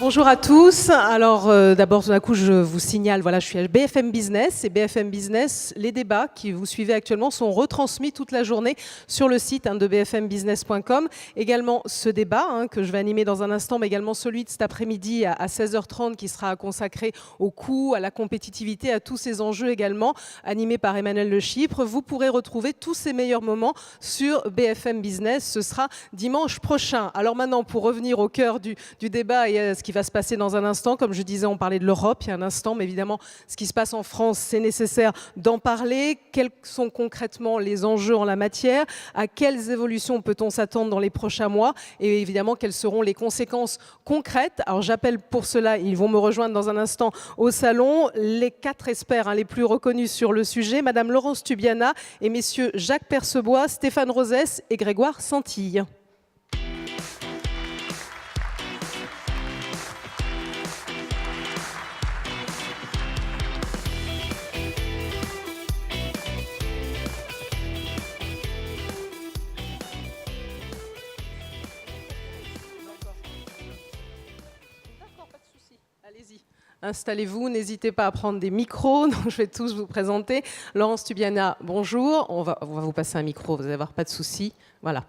Bonjour à tous. Alors d'abord, tout d'un coup, je vous signale, voilà, je suis à BFM Business et BFM Business, les débats que vous suivez actuellement sont retransmis toute la journée sur le site de bfmbusiness.com. Également ce débat que je vais animer dans un instant, mais également celui de cet après-midi à 16h30 qui sera consacré au coût, à la compétitivité, à tous ces enjeux également, animé par Emmanuel Le Chypre. Vous pourrez retrouver tous ces meilleurs moments sur BFM Business. Ce sera dimanche prochain. Alors maintenant, pour revenir au cœur du débat et à ce qui va se passer dans un instant. Comme je disais, on parlait de l'Europe il y a un instant, mais évidemment, ce qui se passe en France, c'est nécessaire d'en parler. Quels sont concrètement les enjeux en la matière? À quelles évolutions peut-on s'attendre dans les prochains mois? Et évidemment, quelles seront les conséquences concrètes? Alors, j'appelle pour cela, ils vont me rejoindre dans un instant au salon, les 4 experts les plus reconnus sur le sujet, Madame Laurence Tubiana et Messieurs Jacques Percebois, Stéphane Rosès et Grégoire Santille. Installez-vous, n'hésitez pas à prendre des micros, donc je vais tous vous présenter. Laurence Tubiana, bonjour, on va vous passer un micro, vous n'allez avoir pas de soucis. Voilà.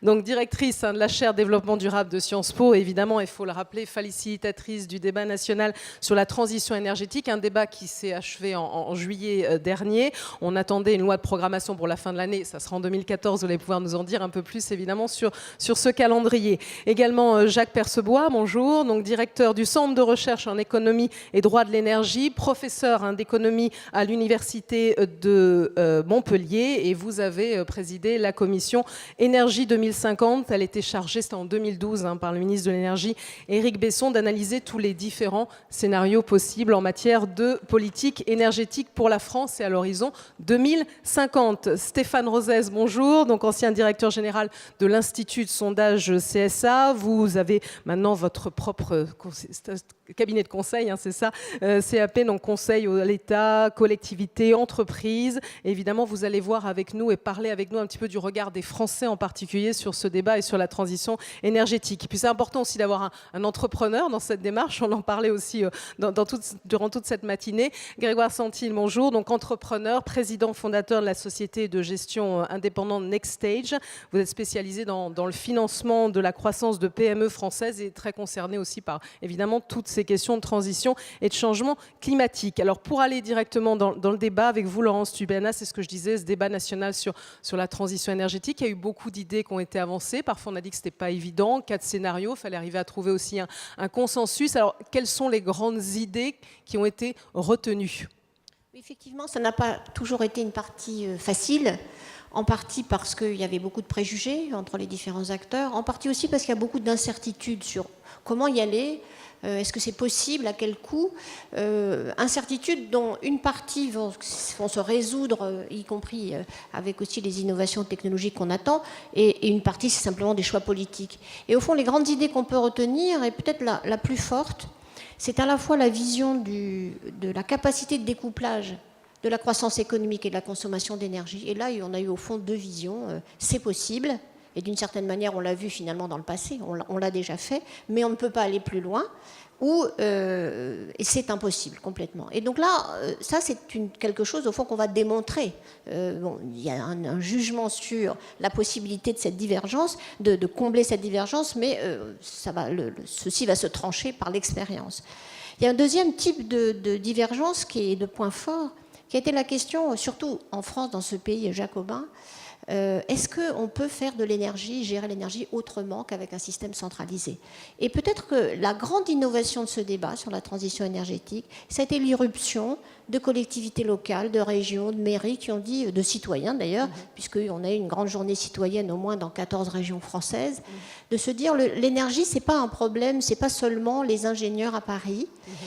Donc directrice de la chaire développement durable de Sciences Po, évidemment, il faut le rappeler, facilitatrice du débat national sur la transition énergétique, un débat qui s'est achevé en juillet dernier. On attendait une loi de programmation pour la fin de l'année, ça sera en 2014, vous allez pouvoir nous en dire un peu plus évidemment sur ce calendrier. Également Jacques Percebois, bonjour, donc directeur du Centre de recherche en économie et droit de l'énergie, professeur d'économie à l'Université de Montpellier, et vous avez présidé la commission énergie 2050, elle était chargée, c'était en 2012, par le ministre de l'Énergie, Éric Besson, d'analyser tous les différents scénarios possibles en matière de politique énergétique pour la France et à l'horizon 2050. Stéphane Rosès, bonjour, donc ancien directeur général de l'Institut de sondage CSA. Vous avez maintenant votre propre cabinet de conseil, c'est ça, CAP, donc conseil à l'État, collectivités, entreprises. Et évidemment, vous allez voir avec nous et parler avec nous un petit peu du regard des Français en particulier sur ce débat et sur la transition énergétique. Et puis c'est important aussi d'avoir un entrepreneur dans cette démarche, on en parlait aussi durant toute cette matinée. Grégoire Santille, bonjour, donc entrepreneur, président fondateur de la société de gestion indépendante Next Stage. Vous êtes spécialisé dans le financement de la croissance de PME françaises et très concerné aussi par évidemment toutes ces questions de transition et de changement climatique. Alors pour aller directement dans le débat avec vous, Laurence Tubiana, c'est ce que je disais, ce débat national sur la transition énergétique, il y a eu beaucoup d'idées qui ont été avancées. Parfois, on a dit que ce n'était pas évident. 4 scénarios, il fallait arriver à trouver aussi un consensus. Alors, quelles sont les grandes idées qui ont été retenues? Effectivement, ça n'a pas toujours été une partie facile, en partie parce qu'il y avait beaucoup de préjugés entre les différents acteurs, en partie aussi parce qu'il y a beaucoup d'incertitudes sur comment y aller. Est-ce que c'est possible? À quel coût? Incertitudes dont une partie vont se résoudre, y compris avec aussi les innovations technologiques qu'on attend, et une partie, c'est simplement des choix politiques. Et au fond, les grandes idées qu'on peut retenir, et peut-être la plus forte, c'est à la fois la vision de la capacité de découplage de la croissance économique et de la consommation d'énergie. Et là, on a eu au fond 2 visions. C'est possible. Et d'une certaine manière, on l'a vu finalement dans le passé, on l'a déjà fait, mais on ne peut pas aller plus loin, et c'est impossible complètement. Et donc là, ça c'est quelque chose au fond qu'on va démontrer. Il y a un jugement sur la possibilité de cette divergence, de combler cette divergence, mais ceci va se trancher par l'expérience. Il y a un deuxième type de divergence qui est de point fort, qui a été la question, surtout en France, dans ce pays jacobin, est-ce qu'on peut faire de l'énergie, gérer l'énergie autrement qu'avec un système centralisé? Et peut-être que la grande innovation de ce débat sur la transition énergétique, ça a été l'irruption de collectivités locales, de régions, de mairies qui ont dit, de citoyens d'ailleurs, puisqu'on a eu une grande journée citoyenne au moins dans 14 régions françaises, de se dire l'énergie, c'est pas un problème, c'est pas seulement les ingénieurs à Paris,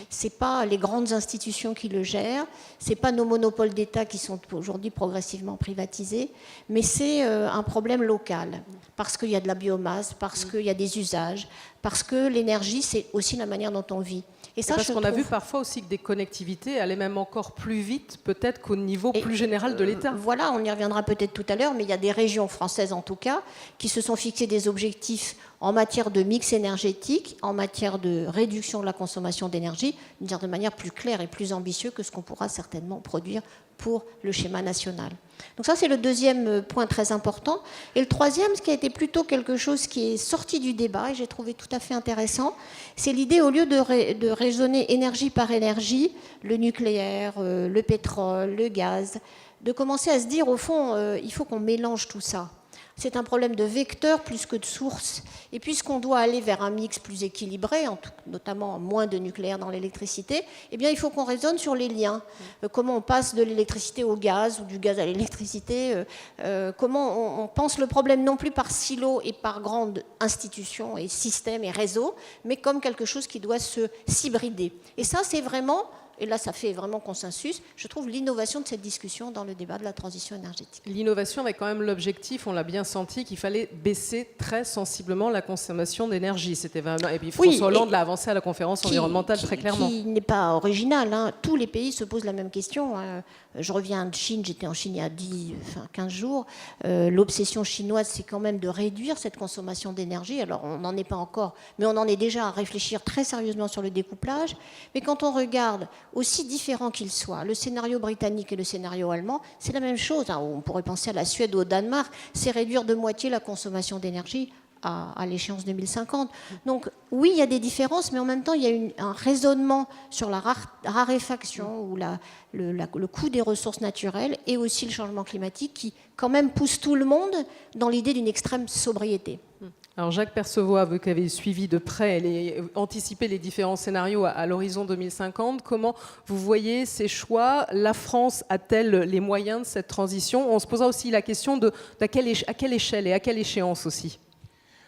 c'est pas les grandes institutions qui le gèrent, c'est pas nos monopoles d'État qui sont aujourd'hui progressivement privatisés, mais c'est un problème local, parce qu'il y a de la biomasse, parce qu'il y a des usages, parce que l'énergie, c'est aussi la manière dont on vit. Et ça, parce qu'on a vu parfois aussi que des connectivités allaient même encore plus vite, peut-être qu'au niveau plus général de l'État. Voilà, on y reviendra peut-être tout à l'heure, mais il y a des régions françaises en tout cas qui se sont fixées des objectifs en matière de mix énergétique, en matière de réduction de la consommation d'énergie, d'une certaine manière plus clair et plus ambitieux que ce qu'on pourra certainement produire pour le schéma national. Donc ça, c'est le deuxième point très important. Et le troisième, ce qui a été plutôt quelque chose qui est sorti du débat, et j'ai trouvé tout à fait intéressant, c'est l'idée, au lieu de raisonner énergie par énergie, le nucléaire, le pétrole, le gaz, de commencer à se dire, au fond, il faut qu'on mélange tout ça. C'est un problème de vecteur plus que de source. Et puisqu'on doit aller vers un mix plus équilibré, notamment moins de nucléaire dans l'électricité, eh bien, il faut qu'on raisonne sur les liens. Comment on passe de l'électricité au gaz ou du gaz à l'électricité. Comment on pense le problème non plus par silo et par grandes institutions et systèmes et réseaux, mais comme quelque chose qui doit s'hybrider. Et ça, c'est vraiment... Et là, ça fait vraiment consensus, je trouve, l'innovation de cette discussion dans le débat de la transition énergétique. L'innovation avec quand même l'objectif, on l'a bien senti, qu'il fallait baisser très sensiblement la consommation d'énergie. C'était vraiment... Et puis François Hollande l'a avancé à la conférence environnementale très clairement. Qui n'est pas original. Hein. Tous les pays se posent la même question. Hein. Je reviens de Chine, j'étais en Chine il y a 15 jours. L'obsession chinoise, c'est quand même de réduire cette consommation d'énergie. Alors, on n'en est pas encore, mais on en est déjà à réfléchir très sérieusement sur le découplage. Mais quand on regarde, aussi différents qu'ils soient, le scénario britannique et le scénario allemand, c'est la même chose. Hein. On pourrait penser à la Suède ou au Danemark, c'est réduire de moitié la consommation d'énergie à l'échéance 2050. Donc oui, il y a des différences, mais en même temps, il y a un raisonnement sur la raréfaction ou le coût des ressources naturelles et aussi le changement climatique qui, quand même, pousse tout le monde dans l'idée d'une extrême sobriété. Alors Jacques Percevoix, vous qui avez suivi de près et anticipé les différents scénarios à l'horizon 2050, comment vous voyez ces choix? La France a-t-elle les moyens de cette transition? On se posera aussi la question à quelle échelle et à quelle échéance aussi.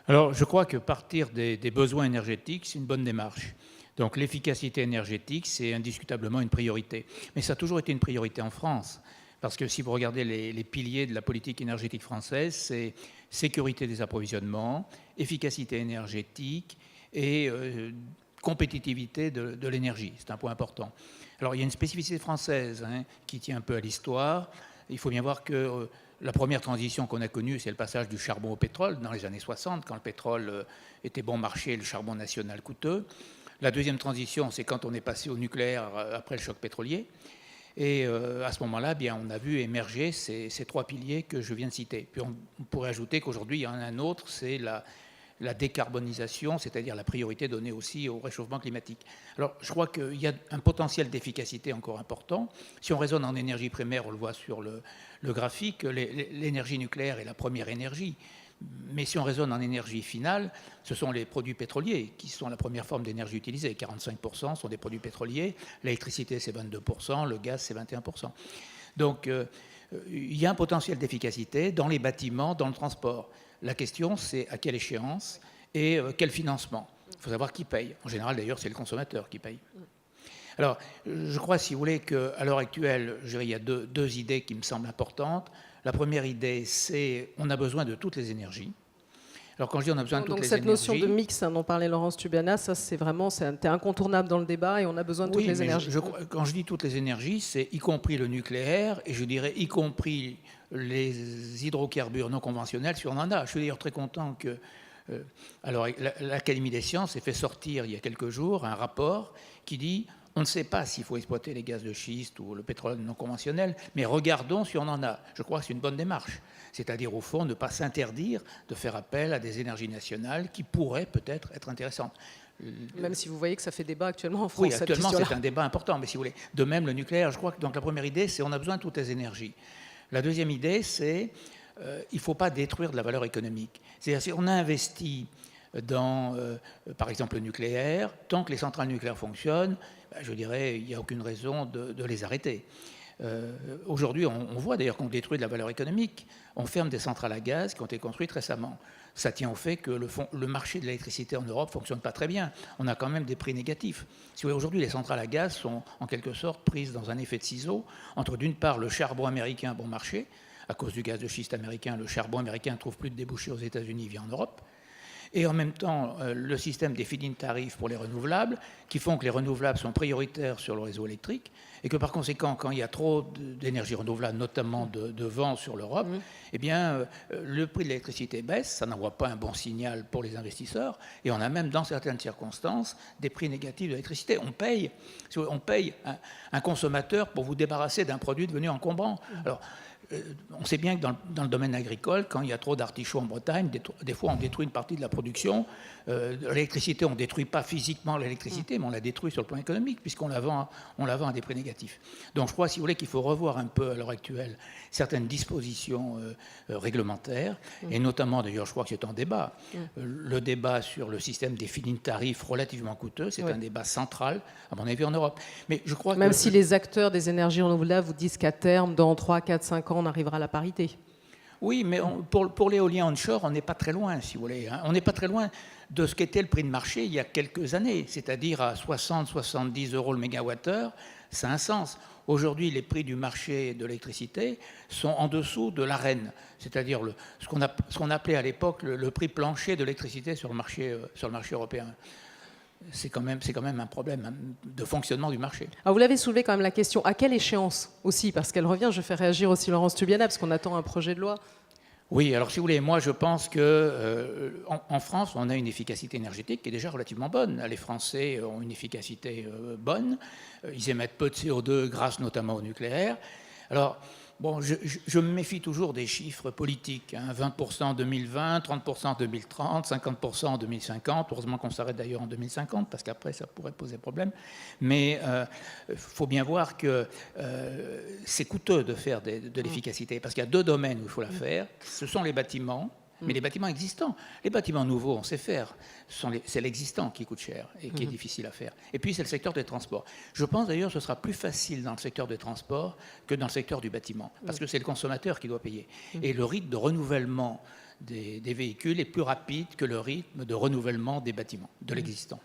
Alors je crois que partir des besoins énergétiques, c'est une bonne démarche. Donc l'efficacité énergétique, c'est indiscutablement une priorité. Mais ça a toujours été une priorité en France. Parce que si vous regardez les piliers de la politique énergétique française, c'est sécurité des approvisionnements, efficacité énergétique et compétitivité de l'énergie. C'est un point important. Alors il y a une spécificité française qui tient un peu à l'histoire. Il faut bien voir que la première transition qu'on a connue, c'est le passage du charbon au pétrole dans les années 60, quand le pétrole était bon marché et le charbon national coûteux. La deuxième transition, c'est quand on est passé au nucléaire après le choc pétrolier. Et à ce moment-là, bien, on a vu émerger ces trois piliers que je viens de citer. Puis on pourrait ajouter qu'aujourd'hui, il y en a un autre, c'est la décarbonisation, c'est-à-dire la priorité donnée aussi au réchauffement climatique. Alors, je crois qu'il y a un potentiel d'efficacité encore important. Si on raisonne en énergie primaire, on le voit sur le graphique, l'énergie nucléaire est la première énergie. Mais si on raisonne en énergie finale, ce sont les produits pétroliers qui sont la première forme d'énergie utilisée. 45% sont des produits pétroliers, l'électricité c'est 22%, le gaz c'est 21%. Donc il y a un potentiel d'efficacité dans les bâtiments, dans le transport. La question c'est à quelle échéance et quel financement. Il faut savoir qui paye. En général d'ailleurs c'est le consommateur qui paye. Alors je crois, si vous voulez, qu'à l'heure actuelle, il y a deux idées qui me semblent importantes. La première idée, c'est qu'on a besoin de toutes les énergies. Alors quand je dis on a besoin de toutes les énergies... Donc cette notion de mix dont parlait Laurence Tubiana, ça c'est vraiment incontournable dans le débat et on a besoin de toutes les énergies. Quand je dis toutes les énergies, c'est y compris le nucléaire et je dirais y compris les hydrocarbures non conventionnels si on en a. Je suis d'ailleurs très content que alors, l'Académie des sciences ait fait sortir il y a quelques jours un rapport qui dit... On ne sait pas s'il faut exploiter les gaz de schiste ou le pétrole non conventionnel, mais regardons si on en a. Je crois que c'est une bonne démarche. C'est-à-dire, au fond, ne pas s'interdire de faire appel à des énergies nationales qui pourraient peut-être être intéressantes. Même si vous voyez que ça fait débat actuellement en France. Oui, actuellement, c'est un débat important. Mais si vous voulez, de même, le nucléaire, je crois que donc, la première idée, c'est on a besoin de toutes les énergies. La deuxième idée, c'est il ne faut pas détruire de la valeur économique. C'est-à-dire, si on a investi dans, par exemple, le nucléaire, tant que les centrales nucléaires fonctionnent, je dirais, il n'y a aucune raison de les arrêter. Aujourd'hui, on voit d'ailleurs qu'on détruit de la valeur économique. On ferme des centrales à gaz qui ont été construites récemment. Ça tient au fait que le marché de l'électricité en Europe ne fonctionne pas très bien. On a quand même des prix négatifs. Si vous voulez, aujourd'hui, les centrales à gaz sont en quelque sorte prises dans un effet de ciseau entre, d'une part, le charbon américain bon marché. À cause du gaz de schiste américain, le charbon américain ne trouve plus de débouchés aux États-Unis, vient en Europe. et en même temps le système des feed-in tarifs pour les renouvelables, qui font que les renouvelables sont prioritaires sur le réseau électrique, et que par conséquent, quand il y a trop d'énergie renouvelable, notamment de vent sur l'Europe, eh bien, le prix de l'électricité baisse, ça n'envoie pas un bon signal pour les investisseurs, et on a même, dans certaines circonstances, des prix négatifs de l'électricité. On paye un consommateur pour vous débarrasser d'un produit devenu encombrant. Alors, on sait bien que dans le domaine agricole, quand il y a trop d'artichauts en Bretagne, des fois on détruit une partie de la production. L'électricité, on ne détruit pas physiquement l'électricité, mais on la détruit sur le plan économique, puisqu'on la vend à des prix négatifs. Donc je crois, si vous voulez, qu'il faut revoir un peu à l'heure actuelle certaines dispositions réglementaires, et notamment, d'ailleurs, je crois que c'est en débat. Le débat sur le système des feed-in tarifs relativement coûteux, c'est un débat central, à mon avis, en Europe. Mais je crois Même si les acteurs des énergies renouvelables vous disent qu'à terme, dans 3, 4, 5 ans, on arrivera à la parité. Oui, mais pour l'éolien onshore, on n'est pas très loin, si vous voulez. On n'est pas très loin de ce qu'était le prix de marché il y a quelques années, c'est-à-dire à 60-70 euros le mégawattheure, ça a un sens. Aujourd'hui, les prix du marché de l'électricité sont en dessous de l'AREN, c'est-à-dire ce qu'on appelait à l'époque le prix plancher de l'électricité sur le marché européen. C'est quand même un problème de fonctionnement du marché. Alors vous l'avez soulevé quand même la question, à quelle échéance aussi? Parce qu'elle revient, je fais réagir aussi Laurence Tubiana, parce qu'on attend un projet de loi. Oui, alors si vous voulez, moi je pense qu'en France, on a une efficacité énergétique qui est déjà relativement bonne. Les Français ont une efficacité bonne, ils émettent peu de CO2 grâce notamment au nucléaire. Alors, bon, je me méfie toujours des chiffres politiques, 20% en 2020, 30% en 2030, 50% en 2050. Heureusement qu'on s'arrête d'ailleurs en 2050, parce qu'après, ça pourrait poser problème. Mais il faut bien voir que c'est coûteux de faire de l'efficacité, parce qu'il y a deux domaines où il faut la faire. Ce sont les bâtiments, mais les bâtiments existants. Les bâtiments nouveaux, on sait faire. C'est l'existant qui coûte cher et qui est difficile à faire. Et puis, c'est le secteur des transports. Je pense d'ailleurs que ce sera plus facile dans le secteur des transports que dans le secteur du bâtiment, parce que c'est le consommateur qui doit payer. Et le rythme de renouvellement des véhicules est plus rapide que le rythme de renouvellement des bâtiments, de l'existant.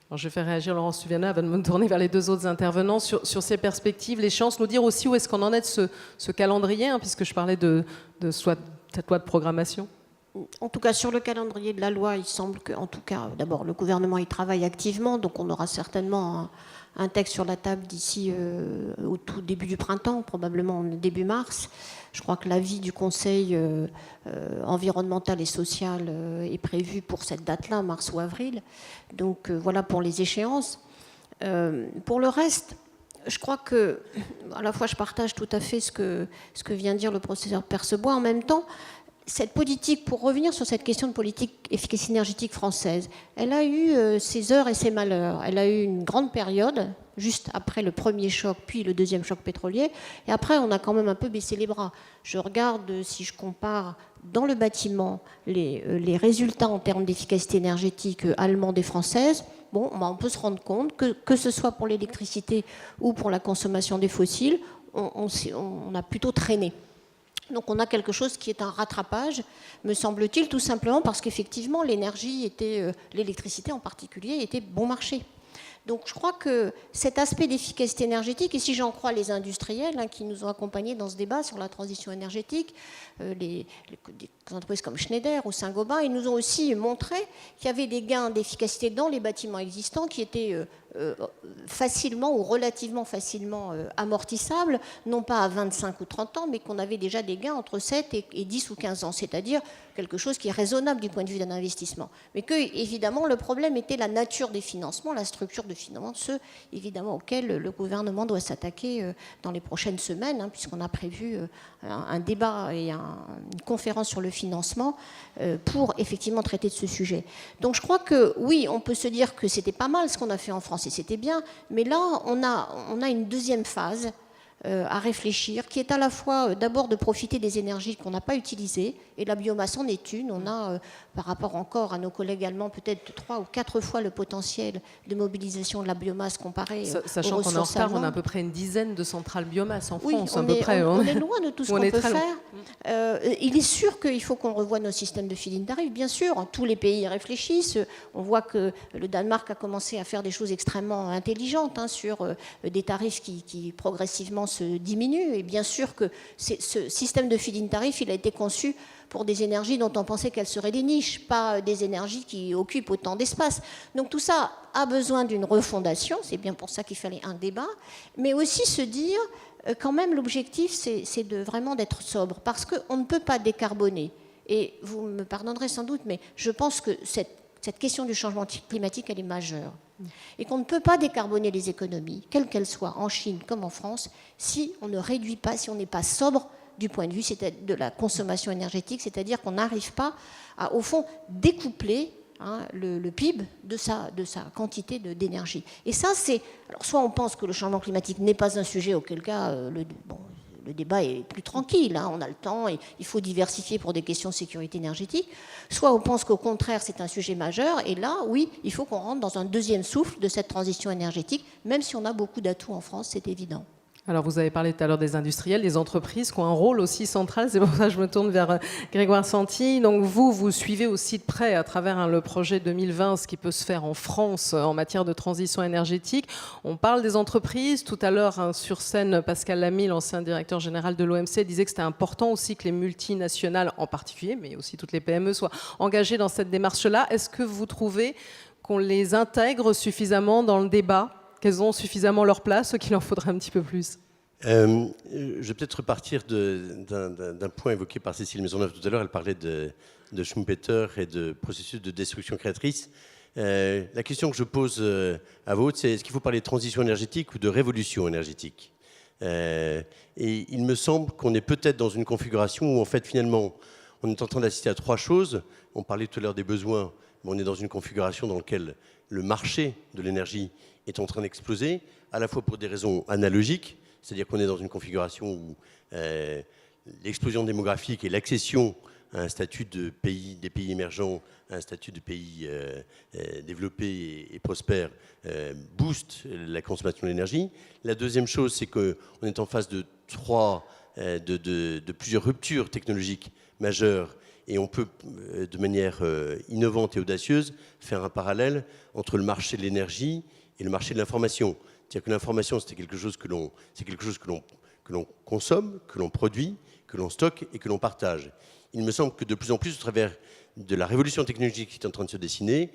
Alors je vais faire réagir Laurence Tubiana avant de me tourner vers les deux autres intervenants sur ces perspectives, les chances, nous dire aussi où est-ce qu'on en est de ce calendrier, puisque je parlais de cette loi de programmation. En tout cas, sur le calendrier de la loi, il semble que, en tout cas, d'abord, le gouvernement y travaille activement, donc on aura certainement un texte sur la table d'ici au tout début du printemps, probablement début mars. Je crois que l'avis du Conseil environnemental et social est prévu pour cette date-là, mars ou avril. Donc voilà pour les échéances. Pour le reste, je crois que, à la fois, je partage tout à fait ce que vient de dire le professeur Percebois. En même temps, cette politique, pour revenir sur cette question de politique efficacité énergétique française, elle a eu ses heures et ses malheurs. Elle a eu une grande période, juste après le premier choc, puis le deuxième choc pétrolier. Et après, on a quand même un peu baissé les bras. Je regarde, si je compare dans le bâtiment, les résultats en termes d'efficacité énergétique allemande et française. Bon, on peut se rendre compte que ce soit pour l'électricité ou pour la consommation des fossiles, on a plutôt traîné. Donc on a quelque chose qui est un rattrapage, me semble-t-il, tout simplement parce qu'effectivement l'électricité en particulier était bon marché. Donc je crois que cet aspect d'efficacité énergétique, et si j'en crois les industriels qui nous ont accompagnés dans ce débat sur la transition énergétique, des entreprises comme Schneider ou Saint-Gobain, ils nous ont aussi montré qu'il y avait des gains d'efficacité dans les bâtiments existants qui étaient facilement ou relativement facilement amortissables, non pas à 25 ou 30 ans, mais qu'on avait déjà des gains entre 7 et 10 ou 15 ans, c'est-à-dire quelque chose qui est raisonnable du point de vue d'un investissement. Mais que, évidemment, le problème était la nature des financements, la structure de financement, ceux, évidemment, auxquels le gouvernement doit s'attaquer dans les prochaines semaines, puisqu'on a prévu un débat et une conférence sur le financement pour, effectivement, traiter de ce sujet. Donc, je crois que, oui, on peut se dire que c'était pas mal ce qu'on a fait en France, et c'était bien, mais là, on a une deuxième phase à réfléchir, qui est à la fois d'abord de profiter des énergies qu'on n'a pas utilisées, et la biomasse en est une. On a, par rapport encore à nos collègues allemands, peut-être 3 ou 4 fois le potentiel de mobilisation de la biomasse comparé sachant aux qu'on est en ressources retard, on a à allemandes. peu près une dizaine de centrales biomasse en Oui, France, à peu près. On est loin de tout ce qu'on peut faire. Loin. Il est sûr qu'il faut qu'on revoie nos systèmes de feed-in tarif, bien sûr. Tous les pays y réfléchissent. On voit que le Danemark a commencé à faire des choses extrêmement intelligentes sur des tarifs qui progressivement performance diminue. Et bien sûr que ce système de feed-in tarif, il a été conçu pour des énergies dont on pensait qu'elles seraient des niches, pas des énergies qui occupent autant d'espace. Donc tout ça a besoin d'une refondation, c'est bien pour ça qu'il fallait un débat, mais aussi se dire, quand même, l'objectif, c'est vraiment d'être sobre, parce qu'on ne peut pas décarboner. Et vous me pardonnerez sans doute, mais je pense que cette question du changement climatique, elle est majeure. Et qu'on ne peut pas décarboner les économies, quelles qu'elles soient, en Chine comme en France, si on ne réduit pas, si on n'est pas sobre du point de vue de la consommation énergétique, c'est-à-dire qu'on n'arrive pas à, au fond, découpler le PIB de sa quantité d'énergie. Et ça, c'est... Alors, soit on pense que le changement climatique n'est pas un sujet, auquel cas, le débat est plus tranquille, on a le temps, et il faut diversifier pour des questions de sécurité énergétique, soit on pense qu'au contraire, c'est un sujet majeur, et là, oui, il faut qu'on rentre dans un deuxième souffle de cette transition énergétique, même si on a beaucoup d'atouts en France, c'est évident. Alors, vous avez parlé tout à l'heure des industriels, des entreprises qui ont un rôle aussi central. C'est pour ça que je me tourne vers Grégoire Santi. Donc, vous suivez aussi de près, à travers le projet 2020, ce qui peut se faire en France en matière de transition énergétique. On parle des entreprises. Tout à l'heure, sur scène, Pascal Lamy, l'ancien directeur général de l'OMC, disait que c'était important aussi que les multinationales, en particulier, mais aussi toutes les PME, soient engagées dans cette démarche-là. Est-ce que vous trouvez qu'on les intègre suffisamment dans le débat, qu'elles ont suffisamment leur place, ou qu'il en faudrait un petit peu plus? Je vais peut-être repartir d'un point évoqué par Cécile Maisonneuve tout à l'heure. Elle parlait de Schumpeter et de processus de destruction créatrice. La question que je pose à vous, c'est est-ce qu'il faut parler de transition énergétique ou de révolution énergétique? Et il me semble qu'on est peut-être dans une configuration où, en fait, finalement, on est en train d'assister à trois choses. On parlait tout à l'heure des besoins, mais on est dans une configuration dans laquelle le marché de l'énergie est en train d'exploser, à la fois pour des raisons analogiques, c'est-à-dire qu'on est dans une configuration où l'explosion démographique et l'accession à un statut des pays émergents, à un statut de pays développés et prospères, booste la consommation de l'énergie. La deuxième chose, c'est qu'on est en face de plusieurs ruptures technologiques majeures, et on peut, de manière innovante et audacieuse, faire un parallèle entre le marché de l'énergie et le marché de l'information. C'est-à-dire que l'information, c'est quelque chose que l'on consomme, que l'on produit, que l'on stocke et que l'on partage. Il me semble que de plus en plus, au travers de la révolution technologique qui est en train de se dessiner,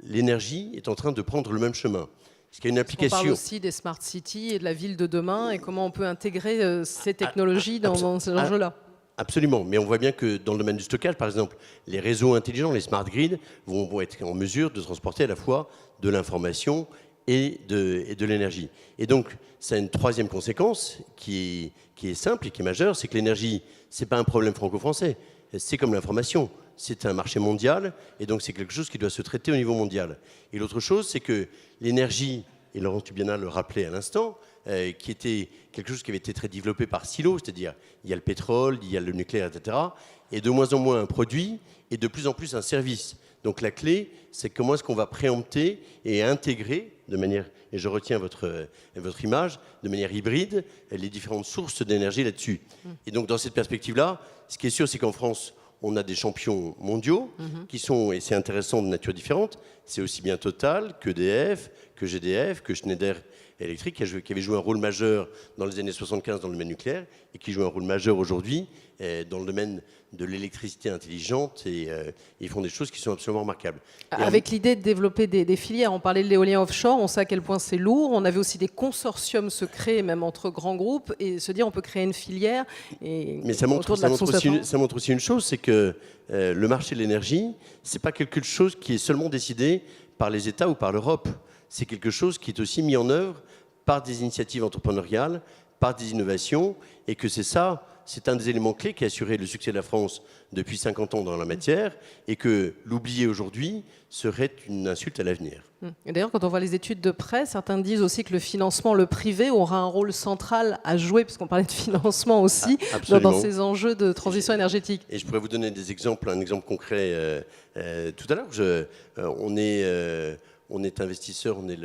l'énergie est en train de prendre le même chemin. Parce qu'il y a une application... On parle aussi des smart cities et de la ville de demain et comment on peut intégrer ces technologies dans ces enjeux-là. Absolument, mais on voit bien que dans le domaine du stockage, par exemple, les réseaux intelligents, les smart grids, vont être en mesure de transporter à la fois de l'information et de l'énergie. Et donc, ça a une troisième conséquence qui est simple et qui est majeure, c'est que l'énergie, ce n'est pas un problème franco-français, c'est comme l'information, c'est un marché mondial, et donc c'est quelque chose qui doit se traiter au niveau mondial. Et l'autre chose, c'est que l'énergie, et Laurence Tubiana le rappelait à l'instant, qui était quelque chose qui avait été très développé par silo, c'est-à-dire il y a le pétrole, il y a le nucléaire, etc., et de moins en moins un produit, et de plus en plus un service. Donc la clé, c'est comment est-ce qu'on va préempter et intégrer de manière, et je retiens votre image, de manière hybride, les différentes sources d'énergie là-dessus. Et donc dans cette perspective-là, ce qui est sûr, c'est qu'en France, on a des champions mondiaux qui sont, et c'est intéressant, de nature différente, c'est aussi bien Total qu'EDF, que GDF, que Schneider Electric, qui avait joué un rôle majeur dans les années 75 dans le domaine nucléaire et qui joue un rôle majeur aujourd'hui dans le domaine de l'électricité intelligente, et ils font des choses qui sont absolument remarquables. Avec l'idée de développer des filières, on parlait de l'éolien offshore, on sait à quel point c'est lourd, on avait aussi des consortiums se créer, même entre grands groupes, et se dire on peut créer une filière. Mais ça montre aussi une chose, c'est que le marché de l'énergie, c'est pas quelque chose qui est seulement décidé par les États ou par l'Europe. C'est quelque chose qui est aussi mis en œuvre par des initiatives entrepreneuriales, par des innovations, et que c'est un des éléments clés qui a assuré le succès de la France depuis 50 ans dans la matière, et que l'oublier aujourd'hui serait une insulte à l'avenir. Et d'ailleurs, quand on voit les études de près, certains disent aussi que le financement, le privé, aura un rôle central à jouer, puisqu'on parlait de financement aussi, dans ces enjeux de transition énergétique. Et je pourrais vous donner des exemples, un exemple concret tout à l'heure. On est investisseur, on est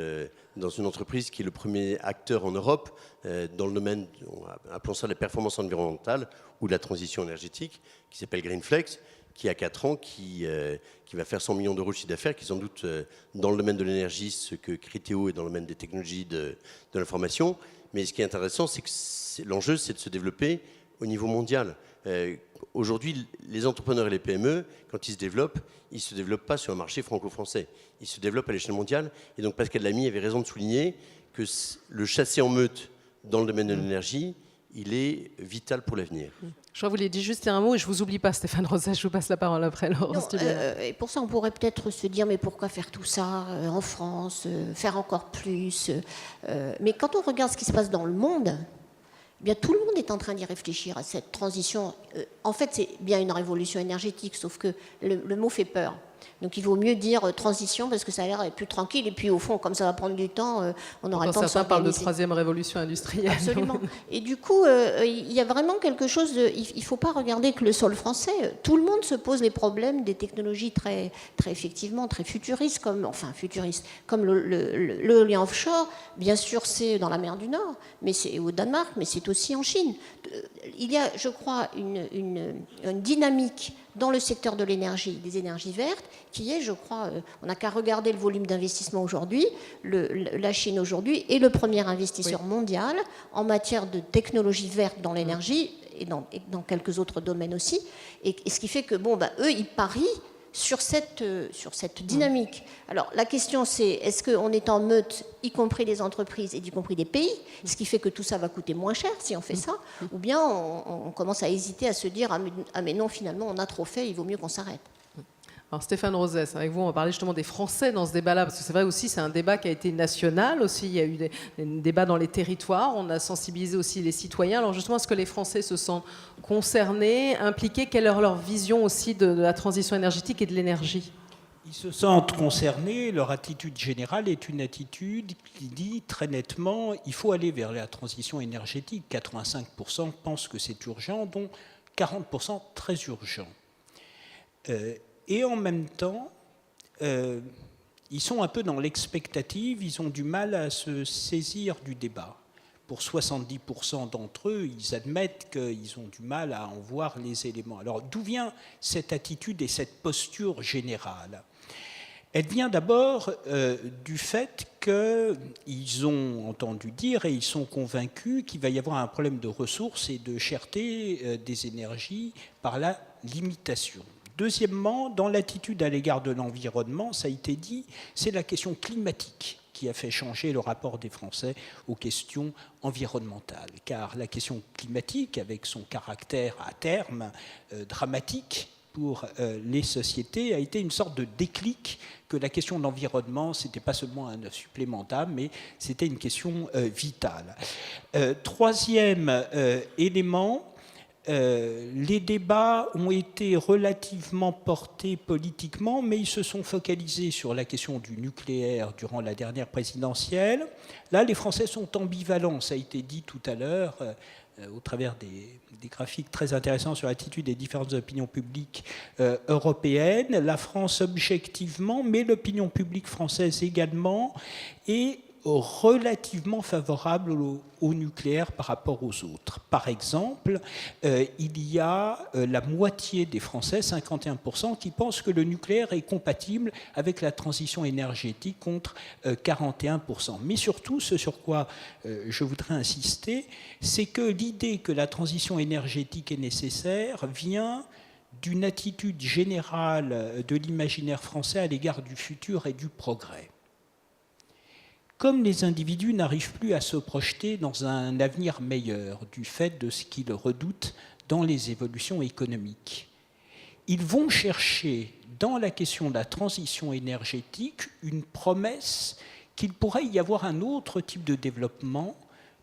dans une entreprise qui est le premier acteur en Europe dans le domaine, appelons ça la performance environnementale ou de la transition énergétique, qui s'appelle Greenflex, qui a 4 ans, qui va faire 100 millions d'euros de chiffre d'affaires, qui est sans doute dans le domaine de l'énergie ce que Criteo est dans le domaine des technologies de l'information, Mais ce qui est intéressant, c'est que l'enjeu, c'est de se développer au niveau mondial. Aujourd'hui, les entrepreneurs et les PME, quand ils ne se développent pas sur un marché franco-français. Ils se développent à l'échelle mondiale. Et donc Pascal Lamy avait raison de souligner que le chasser en meute dans le domaine de l'énergie, il est vital pour l'avenir. Je crois que vous voulez dire juste un mot, et je ne vous oublie pas, Stéphane Rosset, je vous passe la parole après, Laurence Tubiana. Et pour ça, on pourrait peut-être se dire, mais pourquoi faire tout ça en France, faire encore plus mais quand on regarde ce qui se passe dans le monde, eh bien, tout le monde est en train d'y réfléchir à cette transition. En fait, c'est bien une révolution énergétique, sauf que le mot fait peur. Donc il vaut mieux dire transition parce que ça a l'air plus tranquille. Et puis au fond, comme ça va prendre du temps, on aura le temps de s'organiser. Certains parlent de troisième révolution industrielle. Absolument. Et du coup, il y a vraiment quelque chose de... Il ne faut pas regarder que le sol français. Tout le monde se pose les problèmes des technologies très effectivement, très futuristes, comme l'éolien offshore. Bien sûr, c'est dans la mer du Nord, mais c'est au Danemark, mais c'est aussi en Chine. Il y a, je crois, une dynamique dans le secteur de l'énergie, des énergies vertes, qui est, je crois, on n'a qu'à regarder le volume d'investissement aujourd'hui. La Chine aujourd'hui est le premier investisseur mondial en matière de technologie verte dans l'énergie et dans quelques autres domaines aussi. Et ce qui fait que, eux, ils parient sur cette dynamique. Alors, la question, c'est est-ce qu'on est en meute, y compris les entreprises et y compris des pays, ce qui fait que tout ça va coûter moins cher si on fait ça, ou bien on commence à hésiter à se dire ah mais non, finalement, on a trop fait, il vaut mieux qu'on s'arrête. Alors Stéphane Rosset, avec vous, on va parler justement des Français dans ce débat-là, parce que c'est vrai aussi, c'est un débat qui a été national aussi, il y a eu des débats dans les territoires, on a sensibilisé aussi les citoyens. Alors justement, est-ce que les Français se sentent concernés, impliqués? Quelle est leur vision aussi de la transition énergétique et de l'énergie? Ils se sentent concernés, leur attitude générale est une attitude qui dit très nettement il faut aller vers la transition énergétique. 85% pensent que c'est urgent, dont 40% très urgent. Et en même temps, ils sont un peu dans l'expectative, ils ont du mal à se saisir du débat. Pour 70% d'entre eux, ils admettent qu'ils ont du mal à en voir les éléments. Alors d'où vient cette attitude et cette posture générale ? Elle vient d'abord du fait qu'ils ont entendu dire et ils sont convaincus qu'il va y avoir un problème de ressources et de cherté des énergies par la limitation. Deuxièmement, dans l'attitude à l'égard de l'environnement, ça a été dit, c'est la question climatique qui a fait changer le rapport des Français aux questions environnementales. Car la question climatique, avec son caractère à terme dramatique pour les sociétés, a été une sorte de déclic que la question de l'environnement, ce n'était pas seulement un supplément d'âme, mais c'était une question vitale. Troisième élément, les débats ont été relativement portés politiquement, mais ils se sont focalisés sur la question du nucléaire durant la dernière présidentielle. Là, les Français sont ambivalents, ça a été dit tout à l'heure, au travers des graphiques très intéressants sur l'attitude des différentes opinions publiques européennes. La France objectivement, mais l'opinion publique française également, est relativement favorable au nucléaire par rapport aux autres. Par exemple, il y a la moitié des Français, 51%, qui pensent que le nucléaire est compatible avec la transition énergétique contre 41%. Mais surtout, ce sur quoi je voudrais insister, c'est que l'idée que la transition énergétique est nécessaire vient d'une attitude générale de l'imaginaire français à l'égard du futur et du progrès. Comme les individus n'arrivent plus à se projeter dans un avenir meilleur du fait de ce qu'ils redoutent dans les évolutions économiques, ils vont chercher dans la question de la transition énergétique une promesse qu'il pourrait y avoir un autre type de développement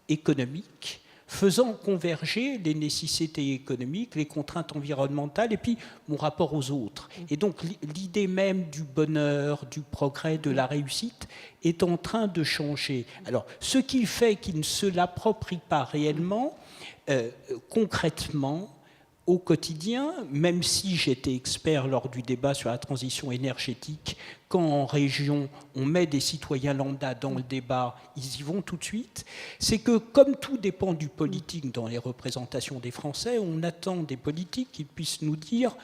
économique faisant converger les nécessités économiques, les contraintes environnementales et puis mon rapport aux autres. Et donc l'idée même du bonheur, du progrès, de la réussite est en train de changer. Alors ce qui fait qu'il ne se l'approprie pas réellement, concrètement, au quotidien, même si j'étais expert lors du débat sur la transition énergétique, quand en région on met des citoyens lambda dans le débat, ils y vont tout de suite, c'est que comme tout dépend du politique dans les représentations des Français, on attend des politiques qui puissent nous dire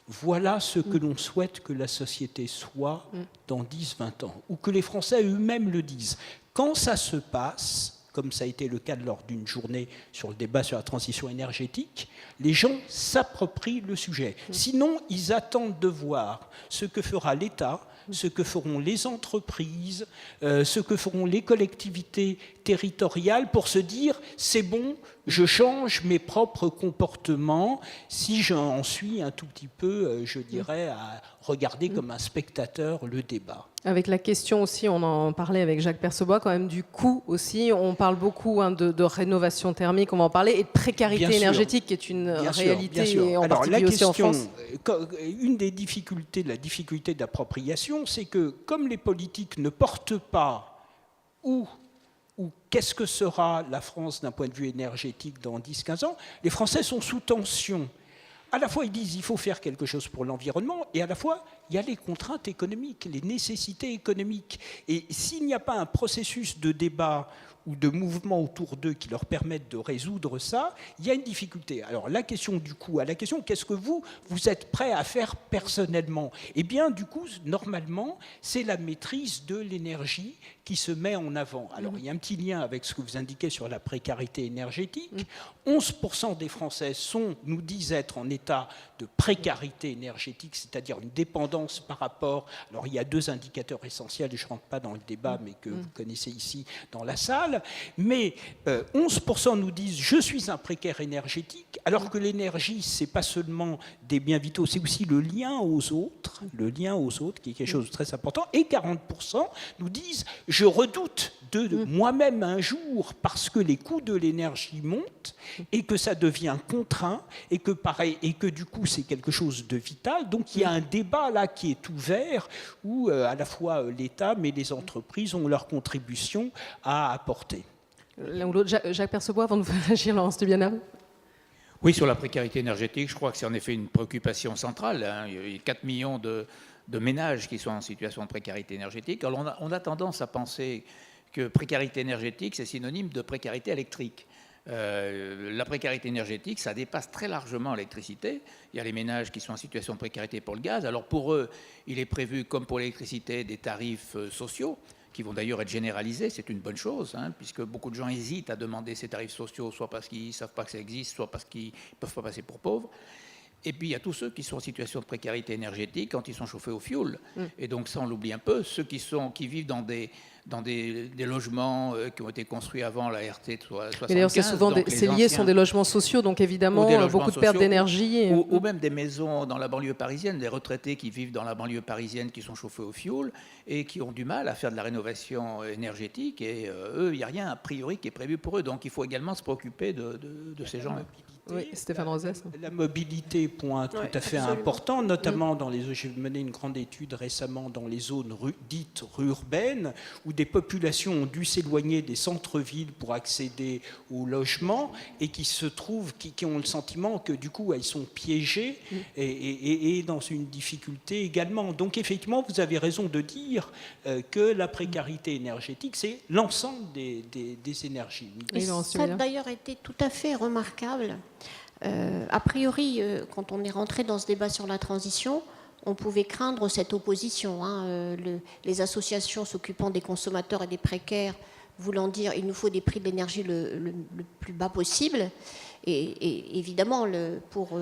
voilà ce que l'on souhaite que la société soit dans 10-20 ans, ou que les Français eux-mêmes le disent. Quand ça se passe, comme ça a été le cas lors d'une journée sur le débat sur la transition énergétique, les gens s'approprient le sujet. Sinon, ils attendent de voir ce que fera l'État, ce que feront les entreprises, ce que feront les collectivités territoriales pour se dire « c'est bon, je change mes propres comportements » si j'en suis un tout petit peu, je dirais, à regarder comme un spectateur le débat. Avec la question aussi, on en parlait avec Jacques Percebois, quand même du coût aussi. On parle beaucoup de rénovation thermique, on va en parler, et de précarité énergétique, qui est une réalité, en particulier aussi en France. Une des difficultés, la difficulté d'appropriation, c'est que comme les politiques ne portent pas ou qu'est-ce que sera la France d'un point de vue énergétique dans 10-15 ans, les Français sont sous tension. À la fois, ils disent qu'il faut faire quelque chose pour l'environnement, et à la fois, il y a les contraintes économiques, les nécessités économiques. Et s'il n'y a pas un processus de débat ou de mouvement autour d'eux qui leur permettent de résoudre ça, il y a une difficulté. Alors la question du coût, à la question qu'est-ce que vous êtes prêt à faire personnellement? Eh bien du coup, normalement, c'est la maîtrise de l'énergie qui se met en avant. Alors il y a un petit lien avec ce que vous indiquez sur la précarité énergétique. 11% des Français nous disent être en état de précarité énergétique, c'est-à-dire une dépendance par rapport... Alors il y a 2 indicateurs essentiels, je ne rentre pas dans le débat, mais que vous connaissez ici dans la salle, mais 11% nous disent « je suis un précaire énergétique », alors que l'énergie, ce n'est pas seulement des biens vitaux, c'est aussi le lien aux autres, qui est quelque chose de très important, et 40% nous disent « je redoute de moi-même un jour parce que les coûts de l'énergie montent et que ça devient contraint et que du coup c'est quelque chose de vital. Donc il y a un débat là qui est ouvert où à la fois l'État mais les entreprises ont leur contribution à apporter. L'un ou l'autre. Jacques Percebois, avant de vous réagir, Laurence Tubiana. Oui, sur la précarité énergétique, je crois que c'est en effet une préoccupation centrale. Hein. Il y a 4 millions de ménages qui sont en situation de précarité énergétique. Alors on a tendance à penser que précarité énergétique, c'est synonyme de précarité électrique. La précarité énergétique, ça dépasse très largement l'électricité. Il y a les ménages qui sont en situation de précarité pour le gaz. Alors pour eux, il est prévu, comme pour l'électricité, des tarifs sociaux, qui vont d'ailleurs être généralisés. C'est une bonne chose, hein, puisque beaucoup de gens hésitent à demander ces tarifs sociaux, soit parce qu'ils ne savent pas que ça existe, soit parce qu'ils ne peuvent pas passer pour pauvres. Et puis il y a tous ceux qui sont en situation de précarité énergétique quand ils sont chauffés au fioul. Et donc ça, on l'oublie un peu. Ceux qui vivent dans des logements qui ont été construits avant la RT 75. Et d'ailleurs, c'est souvent ces liés sont des logements sociaux, donc évidemment beaucoup de pertes d'énergie. Ou même des maisons dans la banlieue parisienne, des retraités qui vivent dans la banlieue parisienne qui sont chauffés au fioul et qui ont du mal à faire de la rénovation énergétique. Et eux, il n'y a rien a priori qui est prévu pour eux. Donc il faut également se préoccuper de ces gens-là. Oui, Stéphane Rosès. La mobilité, point tout à fait important, notamment j'ai mené une grande étude récemment dans les zones dites urbaines, où des populations ont dû s'éloigner des centres-villes pour accéder au logement et qui se trouvent, qui ont le sentiment que du coup elles sont piégées et dans une difficulté également. Donc effectivement, vous avez raison de dire que la précarité énergétique, c'est l'ensemble des énergies. Et ça a d'ailleurs été tout à fait remarquable. A priori, quand on est rentré dans ce débat sur la transition, on pouvait craindre cette opposition. Les associations s'occupant des consommateurs et des précaires voulant dire il nous faut des prix de l'énergie le plus bas possible. Et évidemment, pour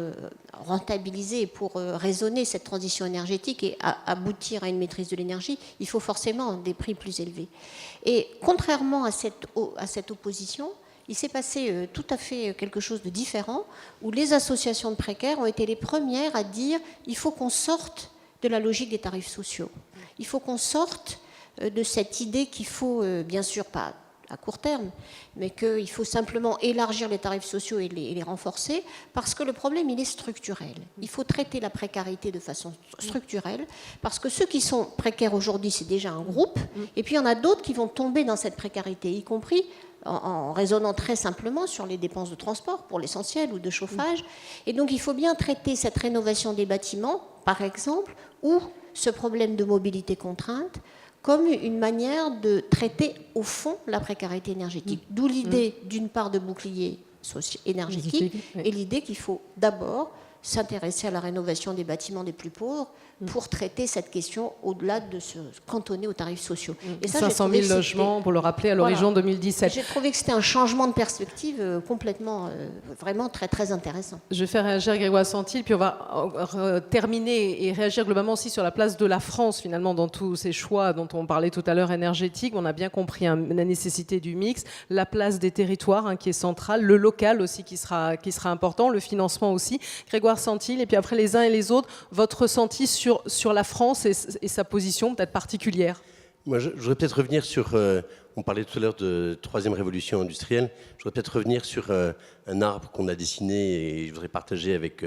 rentabiliser, pour raisonner cette transition énergétique et aboutir à une maîtrise de l'énergie, il faut forcément des prix plus élevés. Et contrairement à cette opposition, il s'est passé tout à fait quelque chose de différent, où les associations de précaires ont été les premières à dire il faut qu'on sorte de la logique des tarifs sociaux. Il faut qu'on sorte de cette idée qu'il faut, bien sûr pas à court terme, mais qu'il faut simplement élargir les tarifs sociaux et les renforcer, parce que le problème, il est structurel. Il faut traiter la précarité de façon structurelle, parce que ceux qui sont précaires aujourd'hui, c'est déjà un groupe, et puis il y en a d'autres qui vont tomber dans cette précarité, y compris en raisonnant très simplement sur les dépenses de transport, pour l'essentiel, ou de chauffage. Et donc, il faut bien traiter cette rénovation des bâtiments, par exemple, ou ce problème de mobilité contrainte, comme une manière de traiter, au fond, la précarité énergétique. D'où l'idée, d'une part, de bouclier énergétique, et l'idée qu'il faut d'abord s'intéresser à la rénovation des bâtiments des plus pauvres pour traiter cette question au-delà de se cantonner aux tarifs sociaux. Et ça, 500 000 logements, pour le rappeler, à l'horizon 2017. J'ai trouvé que c'était un changement de perspective complètement, vraiment très, très intéressant. Je vais faire réagir Grégoire Santil, puis on va terminer et réagir globalement aussi sur la place de la France, finalement, dans tous ces choix dont on parlait tout à l'heure énergétiques. On a bien compris la nécessité du mix, la place des territoires qui est centrale, le local aussi qui sera important, le financement aussi. Grégoire Santil, et puis après les uns et les autres, votre ressenti sur la France et sa position peut-être particulière. Moi, je voudrais peut-être revenir sur... on parlait tout à l'heure de troisième révolution industrielle. Je voudrais peut-être revenir sur un arbre qu'on a dessiné et je voudrais partager avec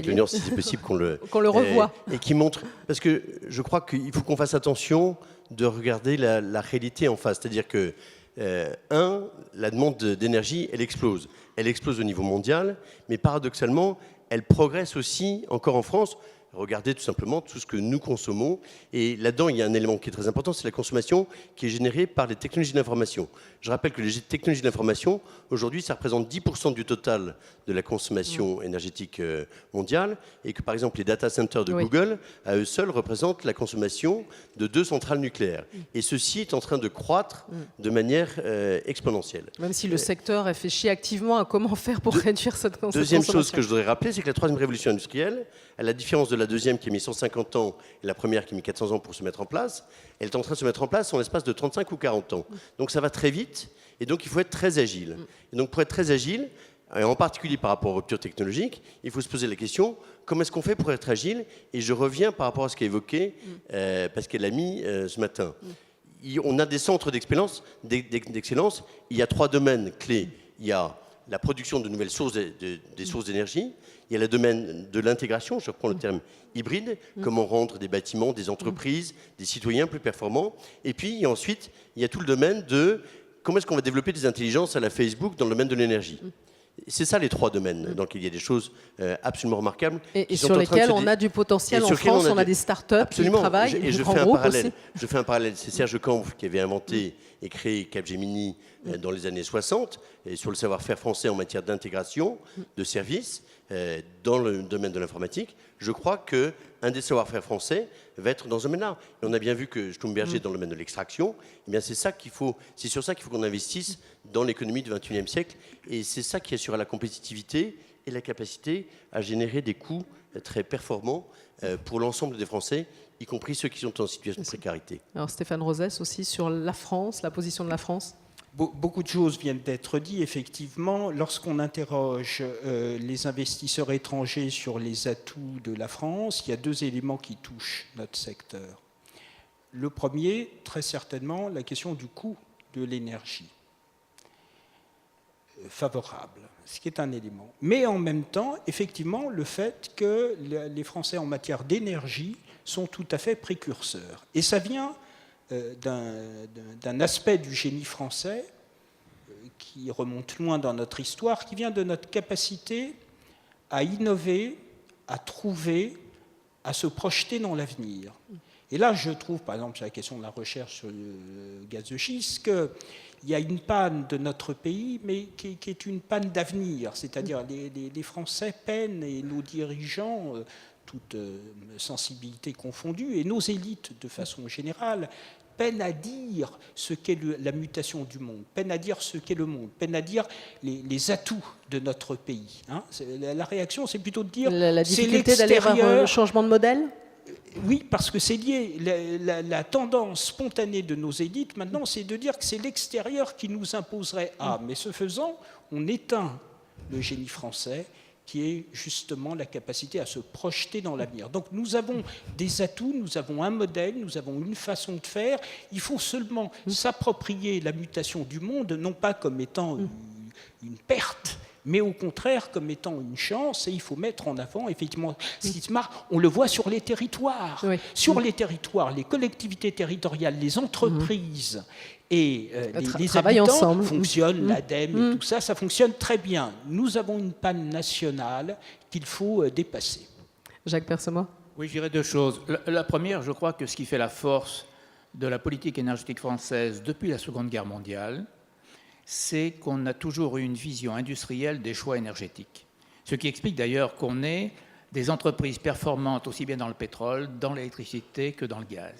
l'Union, si c'est possible, qu'on le revoie. Et qui montre... Parce que je crois qu'il faut qu'on fasse attention de regarder la réalité en face. C'est-à-dire que, la demande d'énergie, elle explose. Elle explose au niveau mondial, mais paradoxalement, elle progresse aussi encore en France. Regardez tout simplement tout ce que nous consommons. Et là-dedans, il y a un élément qui est très important, c'est la consommation qui est générée par les technologies d'information. Je rappelle que les technologies d'information, aujourd'hui, ça représente 10% du total de la consommation énergétique mondiale. Et que, par exemple, les data centers de Google, à eux seuls, représentent la consommation de 2 centrales nucléaires. Et ceci est en train de croître de manière exponentielle. Même si le secteur réfléchit activement à comment faire pour réduire cette consommation. Deuxième chose que je voudrais rappeler, c'est que la troisième révolution industrielle, à la différence de la deuxième qui a mis 150 ans et la première qui a mis 400 ans pour se mettre en place, elle est en train de se mettre en place en l'espace de 35 ou 40 ans. Donc ça va très vite et donc il faut être très agile. Et donc pour être très agile, et en particulier par rapport aux ruptures technologiques, il faut se poser la question, comment est-ce qu'on fait pour être agile? Et je reviens par rapport à ce qu'a évoqué Pascal Lamy ce matin. On a des centres d'excellence. Il y a 3 domaines clés. Il y a la production de nouvelles sources, des sources d'énergie. Il y a le domaine de l'intégration, je reprends le terme hybride, comment rendre des bâtiments, des entreprises, des citoyens plus performants. Et puis ensuite, il y a tout le domaine de comment est-ce qu'on va développer des intelligences à la Facebook dans le domaine de l'énergie. C'est ça les 3 domaines. Donc il y a des choses absolument remarquables. Et sur lesquelles on a du potentiel en France, on a des start-up qui travaillent, et je fais un parallèle. Je fais un parallèle. C'est Serge Kampf qui avait inventé et créé Capgemini dans les années 60, et sur le savoir-faire français en matière d'intégration de services dans le domaine de l'informatique. Je crois qu'un des savoir-faire français va être dans ce domaine-là. Et on a bien vu que Schlumberger dans le domaine de l'extraction, eh bien c'est sur ça qu'il faut qu'on investisse dans l'économie du XXIe siècle. Et c'est ça qui assurera la compétitivité et la capacité à générer des coûts très performants pour l'ensemble des Français, y compris ceux qui sont en situation de précarité. Alors Stéphane Rosès aussi sur la France, la position de la France. Beaucoup de choses viennent d'être dites, effectivement. Lorsqu'on interroge les investisseurs étrangers sur les atouts de la France, il y a 2 éléments qui touchent notre secteur. Le premier, très certainement, la question du coût de l'énergie. Favorable, ce qui est un élément. Mais en même temps, effectivement, le fait que les Français en matière d'énergie sont tout à fait précurseurs. Et ça vient d'un aspect du génie français qui remonte loin dans notre histoire, qui vient de notre capacité à innover, à trouver, à se projeter dans l'avenir. Et là, je trouve, par exemple, sur la question de la recherche sur le gaz de schiste, qu'il y a une panne de notre pays, mais qui est une panne d'avenir. C'est-à-dire les Français peinent, et nos dirigeants, toute sensibilité confondue, et nos élites de façon générale, peinent à dire ce qu'est la mutation du monde, peinent à dire ce qu'est le monde, peinent à dire les atouts de notre pays. Hein. La réaction, c'est plutôt de dire la difficulté d'aller vers un changement de modèle. Oui, parce que c'est lié. La tendance spontanée de nos élites, maintenant, c'est de dire que c'est l'extérieur qui nous imposerait. Mais ce faisant, on éteint le génie français, qui est justement la capacité à se projeter dans l'avenir. Donc nous avons des atouts, nous avons un modèle, nous avons une façon de faire. Il faut seulement s'approprier la mutation du monde, non pas comme étant une perte, mais au contraire comme étant une chance, et il faut mettre en avant, effectivement, on le voit sur les territoires. Oui. Sur les territoires, les collectivités territoriales, les entreprises et les habitants ensemble. Fonctionnent, l'ADEME et tout ça, ça fonctionne très bien. Nous avons une panne nationale qu'il faut dépasser. Jacques Persemont. Oui, je dirais 2 choses. La première, je crois que ce qui fait la force de la politique énergétique française depuis la Seconde Guerre mondiale, c'est qu'on a toujours eu une vision industrielle des choix énergétiques. Ce qui explique d'ailleurs qu'on ait des entreprises performantes aussi bien dans le pétrole, dans l'électricité que dans le gaz.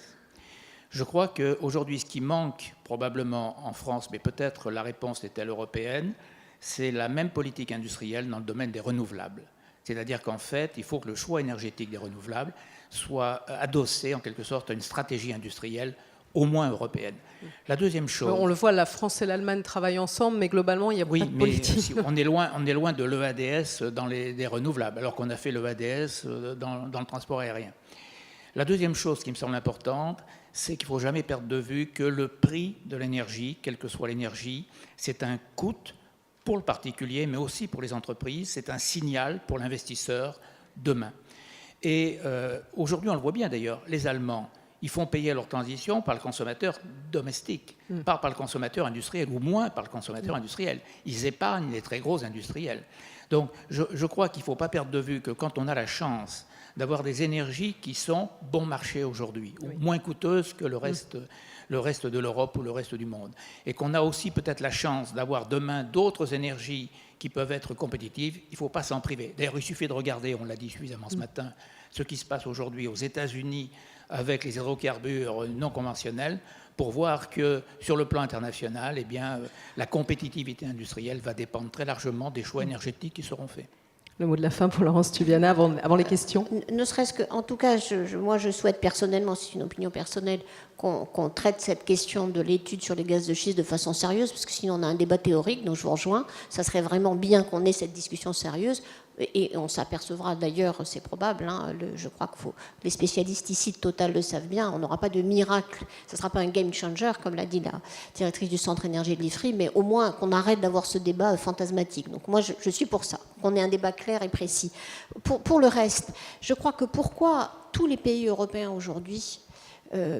Je crois qu'aujourd'hui, ce qui manque probablement en France, mais peut-être la réponse est-elle européenne, c'est la même politique industrielle dans le domaine des renouvelables. C'est-à-dire qu'en fait, il faut que le choix énergétique des renouvelables soit adossé en quelque sorte à une stratégie industrielle au moins européenne. La deuxième chose... On le voit, la France et l'Allemagne travaillent ensemble, mais globalement, il y a pas de politique. Oui, mais on est loin de l'EADS dans les renouvelables, alors qu'on a fait l'EADS dans le transport aérien. La deuxième chose qui me semble importante, c'est qu'il ne faut jamais perdre de vue que le prix de l'énergie, quelle que soit l'énergie, c'est un coût pour le particulier, mais aussi pour les entreprises, c'est un signal pour l'investisseur demain. Et aujourd'hui, on le voit bien d'ailleurs, les Allemands, ils font payer leur transition par le consommateur domestique, pas par le consommateur industriel, ou moins par le consommateur industriel. Ils épargnent les très gros industriels. Donc je crois qu'il ne faut pas perdre de vue que quand on a la chance d'avoir des énergies qui sont bon marché aujourd'hui, ou moins coûteuses que le reste de l'Europe ou le reste du monde, et qu'on a aussi peut-être la chance d'avoir demain d'autres énergies qui peuvent être compétitives, il ne faut pas s'en priver. D'ailleurs, il suffit de regarder, on l'a dit suffisamment ce matin, ce qui se passe aujourd'hui aux États-Unis avec les hydrocarbures non conventionnels, pour voir que sur le plan international, eh bien, la compétitivité industrielle va dépendre très largement des choix énergétiques qui seront faits. Le mot de la fin pour Laurence Tubiana avant les questions. Ne serait-ce que, en tout cas, moi je souhaite personnellement, c'est une opinion personnelle, qu'on traite cette question de l'étude sur les gaz de schiste de façon sérieuse, parce que sinon on a un débat théorique, donc je vous rejoins. Ça serait vraiment bien qu'on ait cette discussion sérieuse. Et on s'apercevra d'ailleurs, c'est probable, hein, je crois que les spécialistes ici de Total le savent bien, on n'aura pas de miracle, ce ne sera pas un game changer, comme l'a dit la directrice du centre énergie de l'IFRI, mais au moins qu'on arrête d'avoir ce débat fantasmatique. Donc moi, je suis pour ça, qu'on ait un débat clair et précis. Pour le reste, je crois que pourquoi tous les pays européens aujourd'hui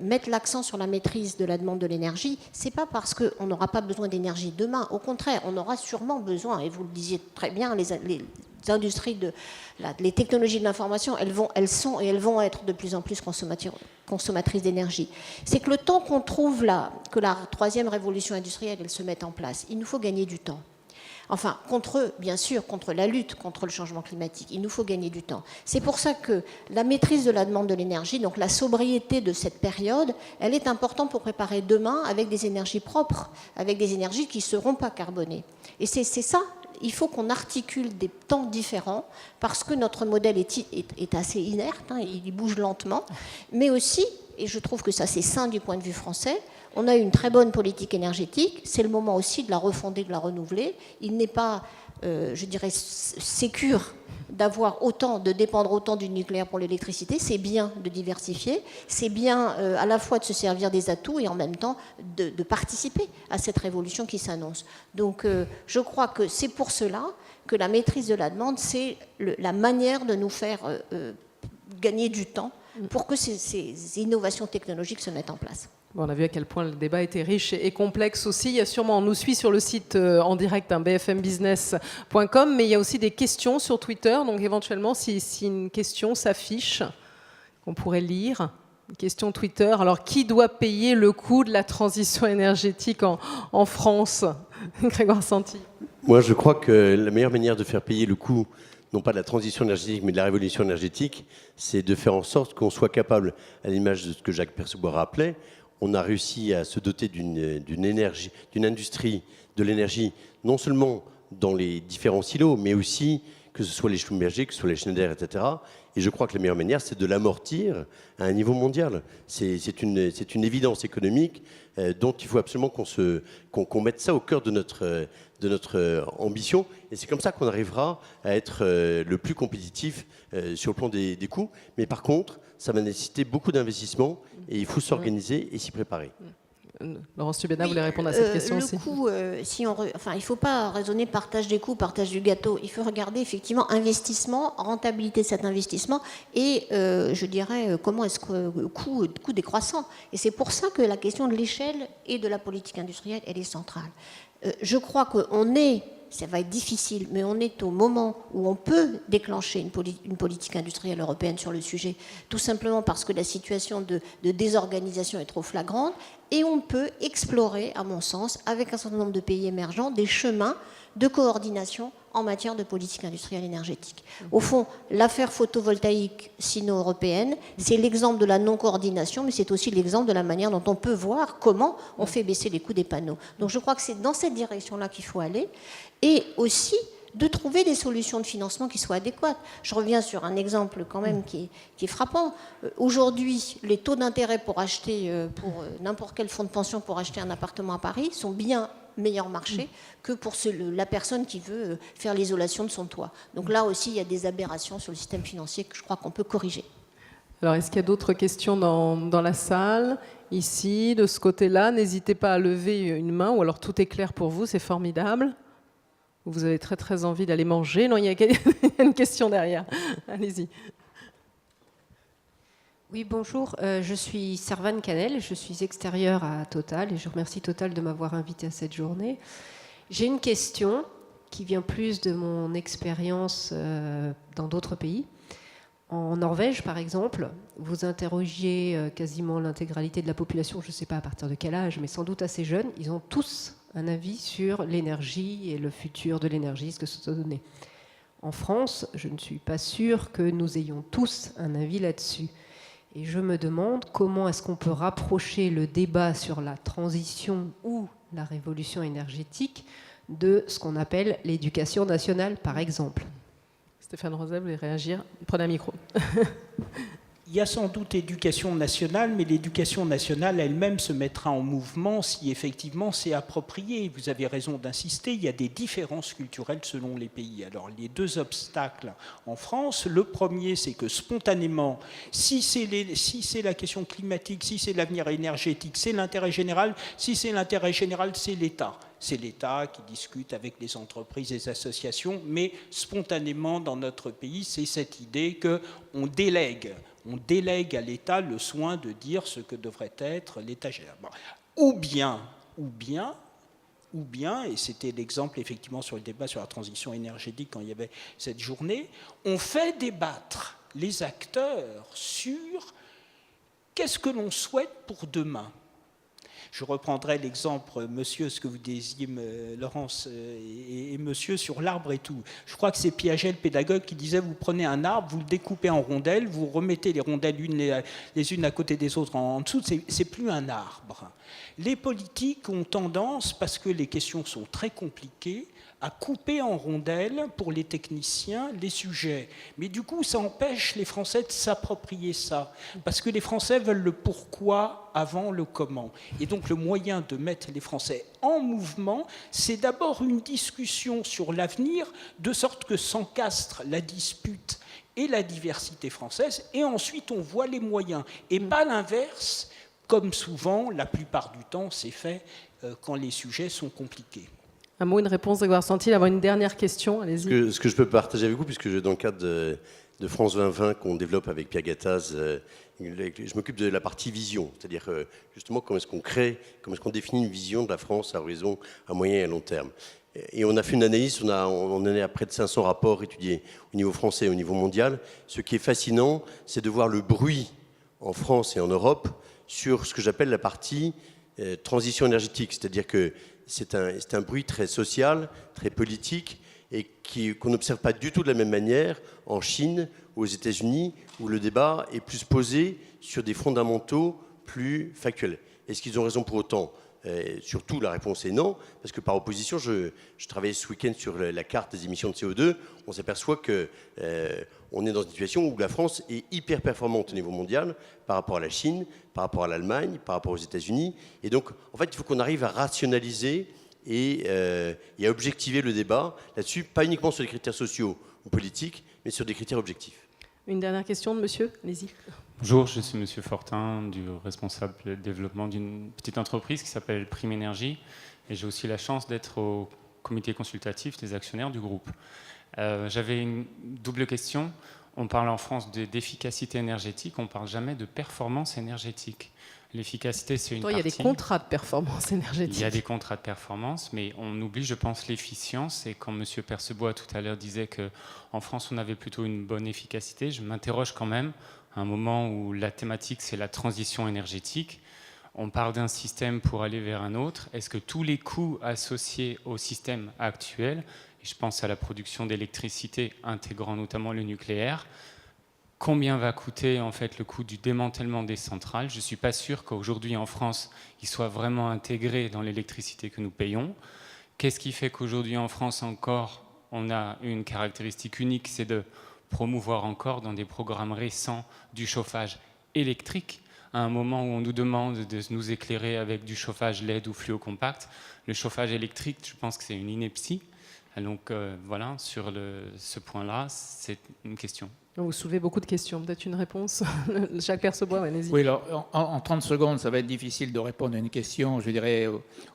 mettre l'accent sur la maîtrise de la demande de l'énergie, c'est pas parce qu'on n'aura pas besoin d'énergie demain. Au contraire, on aura sûrement besoin, et vous le disiez très bien, les industries, les technologies de l'information, elles sont et elles vont être de plus en plus consommatrices d'énergie. C'est que le temps qu'on trouve que la troisième révolution industrielle, elle se mette en place, il nous faut gagner du temps. Enfin, bien sûr, contre la lutte contre le changement climatique. Il nous faut gagner du temps. C'est pour ça que la maîtrise de la demande de l'énergie, donc la sobriété de cette période, elle est importante pour préparer demain avec des énergies propres, avec des énergies qui ne seront pas carbonées. Et c'est ça. Il faut qu'on articule des temps différents parce que notre modèle est assez inerte, hein, il bouge lentement, mais aussi, et je trouve que ça c'est sain du point de vue français, on a une très bonne politique énergétique, c'est le moment aussi de la refonder, de la renouveler. Il n'est pas, je dirais, sécure de dépendre autant du nucléaire pour l'électricité. C'est bien de diversifier, c'est bien à la fois de se servir des atouts et en même temps de participer à cette révolution qui s'annonce. Donc je crois que c'est pour cela que la maîtrise de la demande, c'est la manière de nous faire gagner du temps pour que ces innovations technologiques se mettent en place. Bon, on a vu à quel point le débat était riche et complexe aussi. Il y a sûrement, on nous suit sur le site en direct, bfmbusiness.com, mais il y a aussi des questions sur Twitter. Donc éventuellement, si une question s'affiche, qu'on pourrait lire, une question Twitter. Alors, qui doit payer le coût de la transition énergétique en France? Grégoire Santi. Moi, je crois que la meilleure manière de faire payer le coût, non pas de la transition énergétique, mais de la révolution énergétique, c'est de faire en sorte qu'on soit capable, à l'image de ce que Jacques Percebois rappelait, on a réussi à se doter d'une industrie de l'énergie, non seulement dans les différents silos, mais aussi que ce soit les Schlumberger, que ce soit les Schneider, etc. Et je crois que la meilleure manière, c'est de l'amortir à un niveau mondial. C'est une évidence économique dont il faut absolument qu'on mette ça au cœur de notre ambition. Et c'est comme ça qu'on arrivera à être le plus compétitif sur le plan des coûts. Mais par contre, ça va nécessiter beaucoup d'investissements et il faut s'organiser et s'y préparer. Laurence Tubiana voulait répondre à cette question aussi. Le coût, il ne faut pas raisonner partage des coûts, partage du gâteau. Il faut regarder effectivement investissement, rentabilité de cet investissement et je dirais comment est-ce que le coût décroissant. Et c'est pour ça que la question de l'échelle et de la politique industrielle, elle est centrale. Je crois ça va être difficile, mais on est au moment où on peut déclencher une politique industrielle européenne sur le sujet, tout simplement parce que la situation de désorganisation est trop flagrante, et on peut explorer, à mon sens, avec un certain nombre de pays émergents, des chemins de coordination en matière de politique industrielle énergétique. Au fond, l'affaire photovoltaïque sino-européenne, c'est l'exemple de la non-coordination, mais c'est aussi l'exemple de la manière dont on peut voir comment on fait baisser les coûts des panneaux. Donc je crois que c'est dans cette direction-là qu'il faut aller, et aussi de trouver des solutions de financement qui soient adéquates. Je reviens sur un exemple quand même qui est frappant. Aujourd'hui, les taux d'intérêt pour acheter, pour n'importe quel fonds de pension pour acheter un appartement à Paris sont bien meilleur marché que pour la personne qui veut faire l'isolation de son toit. Donc là aussi, il y a des aberrations sur le système financier que je crois qu'on peut corriger. Alors, est-ce qu'il y a d'autres questions dans la salle? Ici, de ce côté-là, n'hésitez pas à lever une main, ou alors tout est clair pour vous, c'est formidable. Vous avez très très envie d'aller manger. Non, il y a une question derrière. Allez-y. Oui, bonjour. Je suis Servane Canel, je suis extérieure à Total et je remercie Total de m'avoir invitée à cette journée. J'ai une question qui vient plus de mon expérience dans d'autres pays. En Norvège, par exemple, vous interrogiez quasiment l'intégralité de la population, je ne sais pas à partir de quel âge, mais sans doute assez jeunes. Ils ont tous un avis sur l'énergie et le futur de l'énergie, ce que ça doit donner. En France, je ne suis pas sûre que nous ayons tous un avis là-dessus. Et je me demande comment est-ce qu'on peut rapprocher le débat sur la transition ou la révolution énergétique de ce qu'on appelle l'éducation nationale, par exemple. Stéphane Rosel, vous voulez réagir? Prenez un micro. Il y a sans doute éducation nationale, mais l'éducation nationale elle-même se mettra en mouvement si effectivement c'est approprié. Vous avez raison d'insister, il y a des différences culturelles selon les pays. Alors les deux obstacles en France, le premier c'est que spontanément, si c'est la question climatique, si c'est l'avenir énergétique, c'est l'intérêt général, si c'est l'intérêt général, c'est l'État. C'est l'État qui discute avec les entreprises et les associations, mais spontanément dans notre pays, c'est cette idée qu'on délègue à l'État le soin de dire ce que devrait être l'État général. Ou bien, et c'était l'exemple effectivement sur le débat sur la transition énergétique quand il y avait cette journée, on fait débattre les acteurs sur qu'est-ce que l'on souhaite pour demain. Je reprendrai l'exemple, monsieur, ce que vous disiez, Laurence et monsieur, sur l'arbre et tout. Je crois que c'est Piaget, le pédagogue, qui disait, vous prenez un arbre, vous le découpez en rondelles, vous remettez les rondelles les unes à côté des autres en dessous, c'est plus un arbre. Les politiques ont tendance, parce que les questions sont très compliquées, à couper en rondelles, pour les techniciens, les sujets. Mais du coup, ça empêche les Français de s'approprier ça. Parce que les Français veulent le pourquoi avant le comment. Et donc, le moyen de mettre les Français en mouvement, c'est d'abord une discussion sur l'avenir, de sorte que s'encastre la dispute et la diversité française, et ensuite on voit les moyens. Et pas l'inverse, comme souvent, la plupart du temps, c'est fait quand les sujets sont compliqués. Un mot, une réponse de Grégoire Santil, avoir une dernière question, allez-y. Ce que je peux partager avec vous, puisque dans le cadre de France 2020 qu'on développe avec Pierre Gattaz, je m'occupe de la partie vision, c'est-à-dire justement comment est-ce qu'on crée, comment est-ce qu'on définit une vision de la France à horizon à moyen et à long terme. Et on a fait une analyse, on en est à près de 500 rapports étudiés au niveau français et au niveau mondial. Ce qui est fascinant, c'est de voir le bruit en France et en Europe sur ce que j'appelle la partie transition énergétique, c'est-à-dire que c'est un bruit très social, très politique, et qu'on n'observe pas du tout de la même manière en Chine ou aux États-Unis, où le débat est plus posé sur des fondamentaux plus factuels. Est-ce qu'ils ont raison pour autant? Surtout, la réponse est non, parce que par opposition, je travaillais ce week-end sur la carte des émissions de CO2, on s'aperçoit qu'on est dans une situation où la France est hyper performante au niveau mondial par rapport à la Chine, par rapport à l'Allemagne, par rapport aux États-Unis. Et donc, en fait, il faut qu'on arrive à rationaliser et à objectiver le débat là-dessus, pas uniquement sur les critères sociaux ou politiques, mais sur des critères objectifs. Une dernière question de monsieur, allez-y. Bonjour, je suis Monsieur Fortin, du responsable de développement d'une petite entreprise qui s'appelle Prime Énergie, et j'ai aussi la chance d'être au comité consultatif des actionnaires du groupe. J'avais une double question. On parle en France d'efficacité énergétique, on ne parle jamais de performance énergétique. L'efficacité, c'est une partie. Il y a des contrats de performance énergétique. Il y a des contrats de performance, mais on oublie, je pense, l'efficience. Et quand M. Percebois, tout à l'heure, disait qu'en France, on avait plutôt une bonne efficacité, je m'interroge quand même, à un moment où la thématique, c'est la transition énergétique. On parle d'un système pour aller vers un autre. Est-ce que tous les coûts associés au système actuel, et je pense à la production d'électricité intégrant notamment le nucléaire, combien va coûter en fait le coût du démantèlement des centrales? Je ne suis pas sûr qu'aujourd'hui en France, il soit vraiment intégré dans l'électricité que nous payons. Qu'est-ce qui fait qu'aujourd'hui en France encore, on a une caractéristique unique, c'est de promouvoir encore dans des programmes récents du chauffage électrique, à un moment où on nous demande de nous éclairer avec du chauffage LED ou fluocompact. Le chauffage électrique, je pense que c'est une ineptie. Donc voilà, sur ce point-là, c'est une question. Vous soulevez beaucoup de questions. Peut-être une réponse? Jacques Percebois, allez-y. Oui, alors en 30 secondes, ça va être difficile de répondre à une question, je dirais,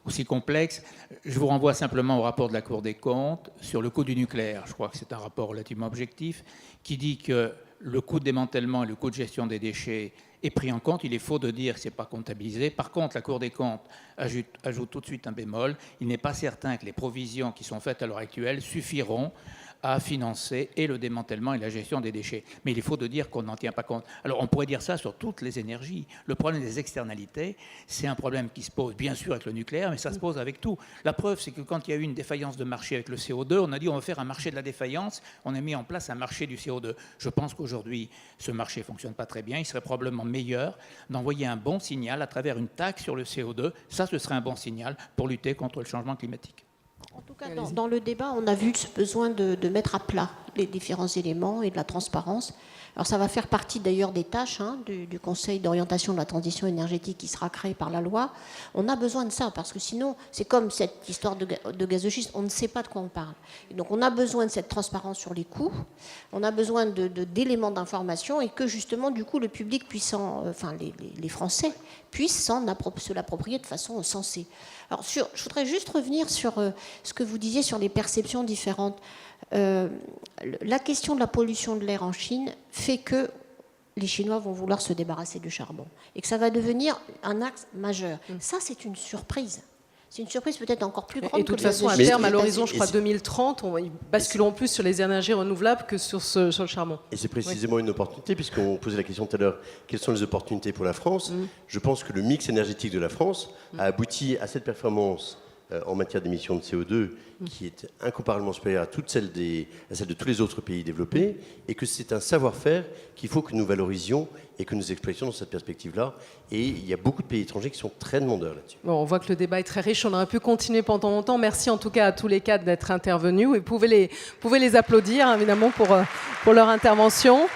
aussi complexe. Je vous renvoie simplement au rapport de la Cour des comptes sur le coût du nucléaire. Je crois que c'est un rapport relativement objectif qui dit que le coût de démantèlement et le coût de gestion des déchets est pris en compte. Il est faux de dire que ce n'est pas comptabilisé. Par contre, la Cour des comptes ajoute tout de suite un bémol. Il n'est pas certain que les provisions qui sont faites à l'heure actuelle suffiront à financer et le démantèlement et la gestion des déchets. Mais il est faux de dire qu'on n'en tient pas compte. Alors on pourrait dire ça sur toutes les énergies. Le problème des externalités, c'est un problème qui se pose bien sûr avec le nucléaire, mais ça se pose avec tout. La preuve, c'est que quand il y a eu une défaillance de marché avec le CO2, on a dit on va faire un marché de la défaillance, on a mis en place un marché du CO2. Je pense qu'aujourd'hui, ce marché ne fonctionne pas très bien. Il serait probablement meilleur d'envoyer un bon signal à travers une taxe sur le CO2. Ça, ce serait un bon signal pour lutter contre le changement climatique. En tout cas, dans le débat, on a vu ce besoin de mettre à plat les différents éléments et de la transparence. Alors ça va faire partie d'ailleurs des tâches du Conseil d'orientation de la transition énergétique qui sera créé par la loi. On a besoin de ça parce que sinon, c'est comme cette histoire de gaz de schiste, on ne sait pas de quoi on parle. Et donc on a besoin de cette transparence sur les coûts, on a besoin d'éléments d'information et que justement du coup le public puisse, les Français puissent se l'approprier de façon sensée. Alors je voudrais juste revenir sur ce que vous disiez sur les perceptions différentes. La question de la pollution de l'air en Chine fait que les Chinois vont vouloir se débarrasser du charbon et que ça va devenir un axe majeur. Ça, c'est une surprise. C'est une surprise peut-être encore plus grande. Et de toute façon, à terme, à l'horizon, je crois 2030, ils basculeront plus sur les énergies renouvelables que sur le charbon. Et c'est précisément une opportunité, puisqu'on posait la question tout à l'heure, quelles sont les opportunités pour la France? Je pense que le mix énergétique de la France a abouti à cette performance en matière d'émissions de CO2 qui est incomparablement supérieure à celle de tous les autres pays développés, et que c'est un savoir-faire qu'il faut que nous valorisions et que nous exploitions dans cette perspective-là. Et il y a beaucoup de pays étrangers qui sont très demandeurs là-dessus. Bon, on voit que le débat est très riche, on aurait pu continuer pendant longtemps. Merci en tout cas à tous les quatre d'être intervenus. Et vous pouvez les applaudir, évidemment, pour leur intervention.